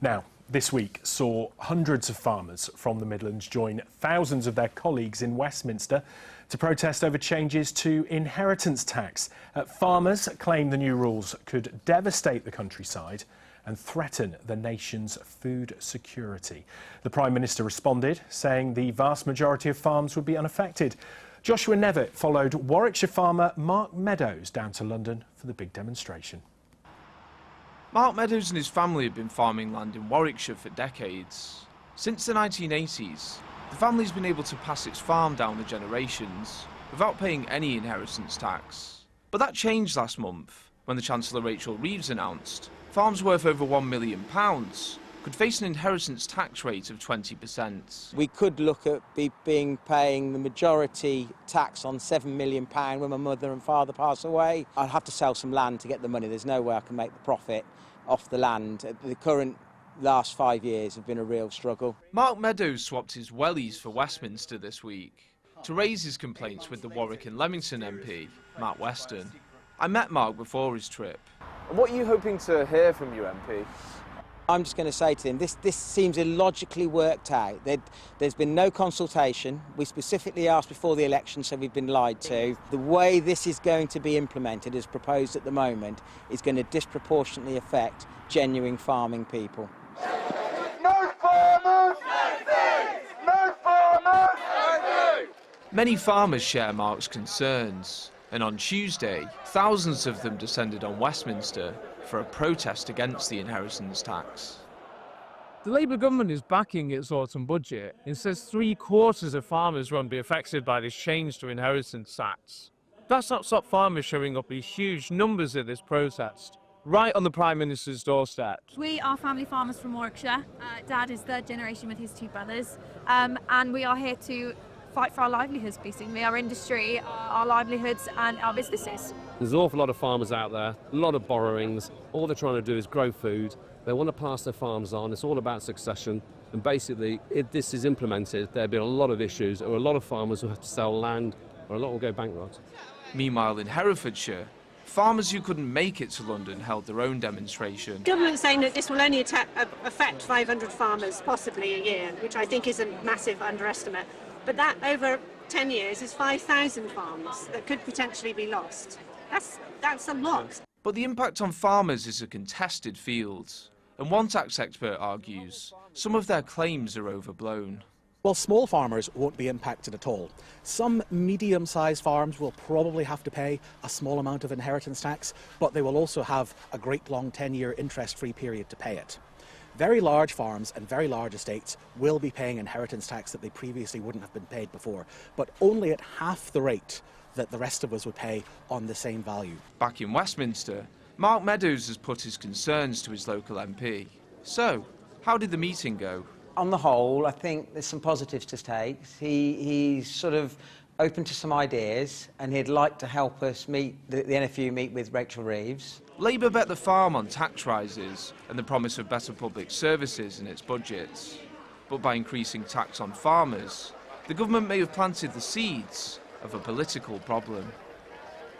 Now, this week saw hundreds of farmers from the Midlands join thousands of their colleagues in Westminster to protest over changes to inheritance tax. Farmers claim the new rules could devastate the countryside and threaten the nation's food security. The Prime Minister responded, saying the vast majority of farms would be unaffected. Joshua Nevitt followed Warwickshire farmer Mark Meadows down to London for the big demonstration. Mark Meadows and his family have been farming land in Warwickshire for decades. Since the 1980s, the family's been able to pass its farm down the generations without paying any inheritance tax. But that changed last month when the Chancellor Rachel Reeves announced farms worth over £1 million could face an inheritance tax rate of 20%. We could look at paying the majority tax on £7 million when my mother and father pass away. I'd have to sell some land to get the money. There's no way I can make the profit off the land. The current last 5 years have been a real struggle. Mark Meadows swapped his wellies for Westminster this week to raise his complaints with the Warwick and Leamington MP, Matt Weston. I met Mark before his trip. And what are you hoping to hear from your MP? I'm just going to say to him, this seems illogically worked out. There's been no consultation. We specifically asked before the election, so we've been lied to. The way this is going to be implemented, as proposed at the moment, is going to disproportionately affect genuine farming people. No farmers! No food! No farmers! No food! Many farmers share Mark's concerns, and on Tuesday, thousands of them descended on Westminster for a protest against the inheritance tax. The Labour government is backing its autumn budget. It says 3/4 of farmers won't be affected by this change to inheritance tax. That's not stopped farmers showing up in huge numbers at this protest, right on the Prime Minister's doorstep. We are family farmers from Warwickshire. Dad is third generation with his two brothers, and we are here to fight for our livelihoods, basically, our industry, our livelihoods and our businesses. There's an awful lot of farmers out there, a lot of borrowings. All they're trying to do is grow food. They want to pass their farms on. It's all about succession. And basically, if this is implemented, there'll be a lot of issues, or a lot of farmers will have to sell land, or a lot will go bankrupt. Meanwhile, in Herefordshire, farmers who couldn't make it to London held their own demonstration. The government's saying that this will only affect 500 farmers, possibly a year, which I think is a massive underestimate. But that, over 10 years, is 5,000 farms that could potentially be lost. That's a lot. But the impact on farmers is a contested field, and one tax expert argues some of their claims are overblown. Well, small farmers won't be impacted at all. Some medium-sized farms will probably have to pay a small amount of inheritance tax, but they will also have a great long 10-year interest-free period to pay it. Very large farms and very large estates will be paying inheritance tax that they previously wouldn't have been paid before, but only at half the rate that the rest of us would pay on the same value. Back in Westminster, Mark Meadows has put his concerns to his local MP. So, how did the meeting go? On the whole, I think there's some positives to take. He's sort of open to some ideas, and he'd like to help us the NFU meet with Rachel Reeves. Labour bet the farm on tax rises and the promise of better public services in its budgets. But by increasing tax on farmers, the government may have planted the seeds of a political problem.